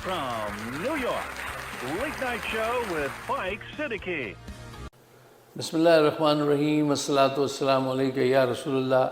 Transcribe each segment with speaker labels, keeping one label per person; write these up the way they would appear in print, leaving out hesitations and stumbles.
Speaker 1: from New York, Late Night Show with Mike Siddiqui.
Speaker 2: Bismillahirrahmanirrahim. Assalatu wassalamu alayka ya Rasulullah.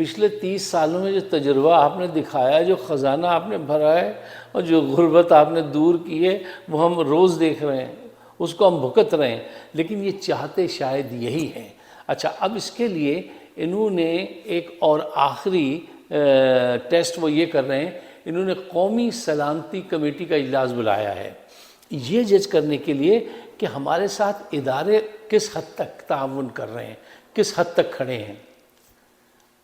Speaker 2: پچھلے 30 سالوں میں جو تجربہ آپ نے دکھایا، جو خزانہ آپ نے بھرا ہے اور جو غربت آپ نے دور کی ہے، وہ ہم روز دیکھ رہے ہیں، اس کو ہم بھگت رہے ہیں، لیکن یہ چاہتے شاید یہی ہیں۔ اچھا، اب اس کے لیے انہوں نے ایک اور آخری ٹیسٹ وہ یہ کر رہے ہیں، انہوں نے قومی سلامتی کمیٹی کا اجلاس بلایا ہے، یہ جج کرنے کے لیے کہ ہمارے ساتھ ادارے کس حد تک تعاون کر رہے ہیں، کس حد تک کھڑے ہیں۔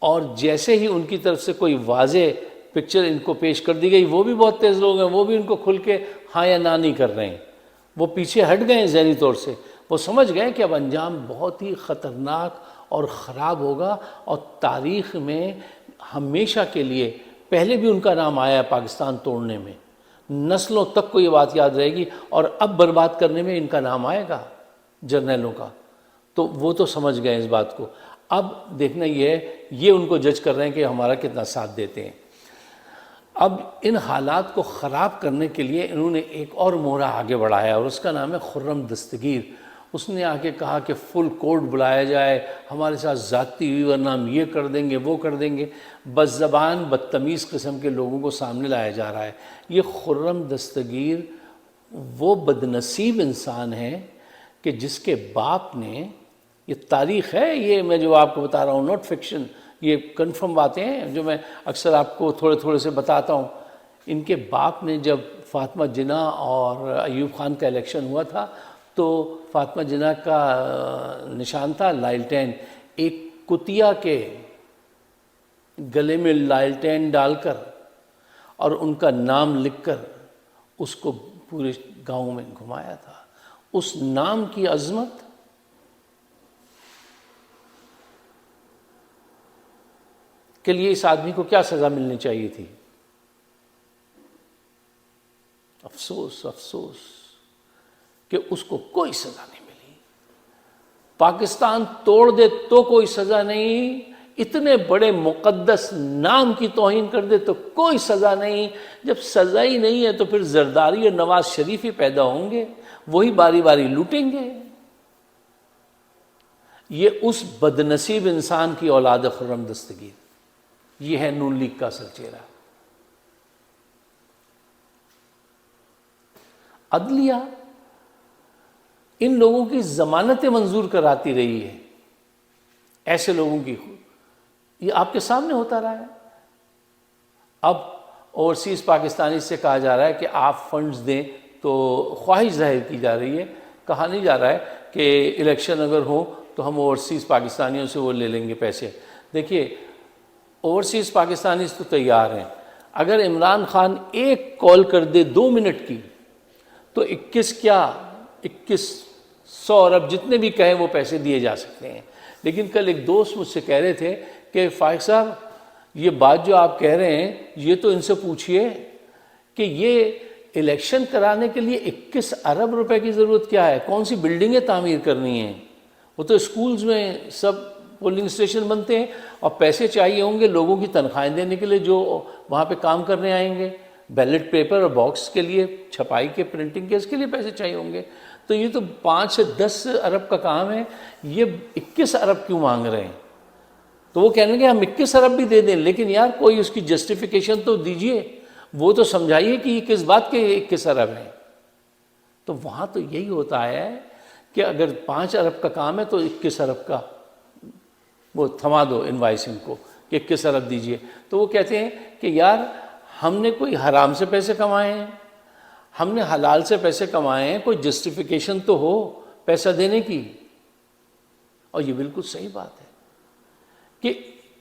Speaker 2: اور جیسے ہی ان کی طرف سے کوئی واضح پکچر ان کو پیش کر دی گئی، وہ بھی بہت تیز لوگ ہیں، وہ بھی ان کو کھل کے ہاں یا نہ نہیں کر رہے ہیں، وہ پیچھے ہٹ گئے ہیں ذہنی طور سے، وہ سمجھ گئے کہ اب انجام بہت ہی خطرناک اور خراب ہوگا، اور تاریخ میں ہمیشہ کے لیے، پہلے بھی ان کا نام آیا ہے پاکستان توڑنے میں، نسلوں تک کو یہ بات یاد رہے گی، اور اب برباد کرنے میں ان کا نام آئے گا جرنیلوں کا، تو وہ تو سمجھ گئے اس بات کو۔ اب دیکھنا یہ ہے، یہ ان کو جج کر رہے ہیں کہ ہمارا کتنا ساتھ دیتے ہیں۔ اب ان حالات کو خراب کرنے کے لیے انہوں نے ایک اور مورا آگے بڑھایا، اور اس کا نام ہے خرم دستگیر۔ اس نے آ کے کہا کہ فل کورٹ بلایا جائے، ہمارے ساتھ زیادتی ہوئی ورنہ ہم یہ کر دیں گے، وہ کر دیں گے۔ بد زبان بدتمیز قسم کے لوگوں کو سامنے لایا جا رہا ہے۔ یہ خرم دستگیر وہ بدنصیب انسان ہے کہ جس کے باپ نے، یہ تاریخ ہے، یہ میں جو آپ کو بتا رہا ہوں، نوٹ فکشن، یہ کنفرم باتیں ہیں جو میں اکثر آپ کو تھوڑے تھوڑے سے بتاتا ہوں۔ ان کے باپ نے جب فاطمہ جناح اور ایوب خان کا الیکشن ہوا تھا تو فاطمہ جناح کا نشان تھا لالٹین، ایک کتیا کے گلے میں لالٹین ڈال کر اور ان کا نام لکھ کر اس کو پورے گاؤں میں گھمایا تھا۔ اس نام کی عظمت کے لیے اس آدمی کو کیا سزا ملنی چاہیے تھی؟ افسوس افسوس کہ اس کو کوئی سزا نہیں ملی۔ پاکستان توڑ دے تو کوئی سزا نہیں، اتنے بڑے مقدس نام کی توہین کر دے تو کوئی سزا نہیں۔ جب سزا ہی نہیں ہے تو پھر زرداری اور نواز شریف ہی پیدا ہوں گے، وہی باری باری لوٹیں گے۔ یہ اس بدنصیب انسان کی اولاد ہے خرم دستگیر، یہ ہے نون لیگ کا اصل چہرہ۔ عدلیہ ان لوگوں کی ضمانتیں منظور کراتی رہی ہے، ایسے لوگوں کی، یہ آپ کے سامنے ہوتا رہا ہے۔ اب اوورسیز پاکستانی سے کہا جا رہا ہے کہ آپ فنڈز دیں، تو خواہش ظاہر کی جا رہی ہے، کہا نہیں جا رہا ہے کہ الیکشن اگر ہو تو ہم اوورسیز پاکستانیوں سے وہ لے لیں گے پیسے۔ دیکھیے، اوورسیز پاکستانی تو تیار ہیں، اگر عمران خان ایک کال کر دے 2 منٹ کی تو 2100 ارب جتنے بھی کہیں وہ پیسے دیے جا سکتے ہیں۔ لیکن کل ایک دوست مجھ سے کہہ رہے تھے کہ فائق صاحب، یہ بات جو آپ کہہ رہے ہیں یہ تو ان سے پوچھئے کہ یہ الیکشن کرانے کے لیے 21 ارب روپے کی ضرورت کیا ہے؟ کون سی بلڈنگیں تعمیر کرنی ہیں؟ وہ تو اسکولز میں سب پولنگ اسٹیشن بنتے ہیں، اور پیسے چاہیے ہوں گے لوگوں کی تنخواہیں دینے کے لیے جو وہاں پہ کام کرنے آئیں گے، بیلٹ پیپر اور باکس کے لیے، چھپائی کے، پرنٹنگ کے، اس کے لیے پیسے چاہیے ہوں گے۔ تو یہ تو 5 سے 10 ارب کا کام ہے، یہ 21 ارب کیوں مانگ رہے ہیں؟ تو وہ کہنے گے ہم 21 ارب بھی دے دیں، لیکن یار کوئی اس کی جسٹیفیکیشن تو دیجئے، وہ تو سمجھائیے کہ یہ کس بات کے 21 ارب ہیں۔ تو وہاں تو یہی ہوتا ہے کہ اگر 5 ارب کا کام ہے تو 21 ارب کا وہ تھما دو انوائسنگ کو کہ 21 ارب دیجئے۔ تو وہ کہتے ہیں کہ یار ہم نے کوئی حرام سے پیسے کمائے ہیں، ہم نے حلال سے پیسے کمائے ہیں، کوئی جسٹیفیکیشن تو ہو پیسہ دینے کی۔ اور یہ بالکل صحیح بات ہے کہ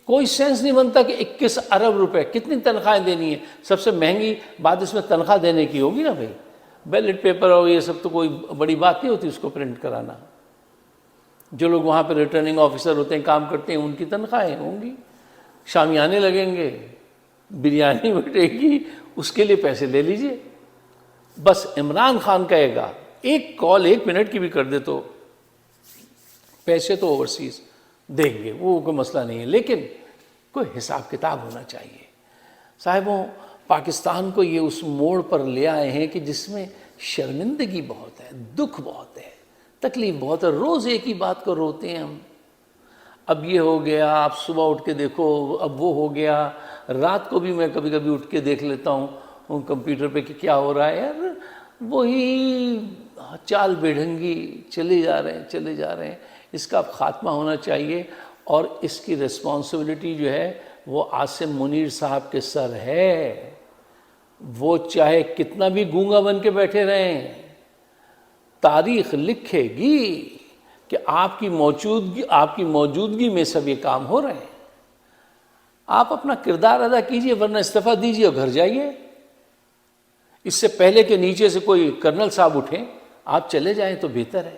Speaker 2: کوئی سینس نہیں بنتا کہ 21 ارب روپے کتنی تنخواہیں دینی ہے۔ سب سے مہنگی بات اس میں تنخواہ دینے کی ہوگی نا بھائی، بیلٹ پیپر اور یہ سب تو کوئی بڑی بات نہیں ہوتی اس کو پرنٹ کرانا۔ جو لوگ وہاں پہ ریٹرننگ آفیسر ہوتے ہیں، کام کرتے ہیں، ان کی تنخواہیں ہوں گی، شامیانے لگیں گے، بریانی بٹے گی، اس کے لیے پیسے لے لیجئے۔ بس عمران خان کہے گا ایک کال 1 منٹ کی بھی کر دے تو پیسے تو اوورسیز دیں گے، وہ کوئی مسئلہ نہیں ہے، لیکن کوئی حساب کتاب ہونا چاہیے۔ صاحبوں، پاکستان کو یہ اس موڑ پر لے آئے ہیں کہ جس میں شرمندگی بہت ہے، دکھ بہت ہے، تکلیف بہت ہے، روز ایک ہی بات کو روتے ہیں ہم۔ اب یہ ہو گیا، آپ صبح اٹھ کے دیکھو اب وہ ہو گیا، رات کو بھی میں کبھی کبھی اٹھ کے دیکھ لیتا ہوں کمپیوٹر پہ کہ کیا ہو رہا ہے، یار وہی چال بیڑھنگی چلے جا رہے ہیں. اس کا اب خاتمہ ہونا چاہیے، اور اس کی رسپانسبلٹی جو ہے وہ عاصم منیر صاحب کے سر ہے. وہ چاہے کتنا بھی گونگا بن کے بیٹھے رہیں، تاریخ لکھے گی کہ آپ کی موجودگی میں سب یہ کام ہو رہے ہیں. آپ اپنا کردار ادا کیجئے، ورنہ استعفیٰ دیجئے اور گھر جائیے. اس سے پہلے کہ نیچے سے کوئی کرنل صاحب اٹھیں، آپ چلے جائیں تو بہتر ہے.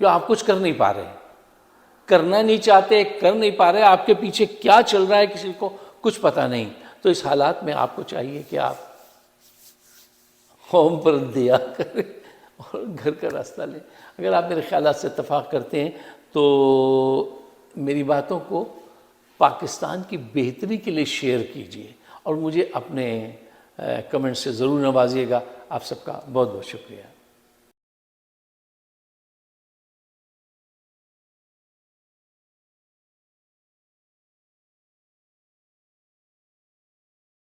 Speaker 2: کیوں آپ کچھ کر نہیں پا رہے، کرنا نہیں چاہتے، کر نہیں پا رہے، آپ کے پیچھے کیا چل رہا ہے کسی کو کچھ پتہ نہیں. تو اس حالات میں آپ کو چاہیے کہ آپ قوم پر دیا کریں اور گھر کا راستہ لیں. اگر آپ میرے خیالات سے اتفاق کرتے ہیں تو میری باتوں کو پاکستان کی بہتری کے لیے شیئر کیجئے، اور مجھے اپنے کمنٹ سے ضرور نوازیے گا. آپ سب کا بہت بہت شکریہ.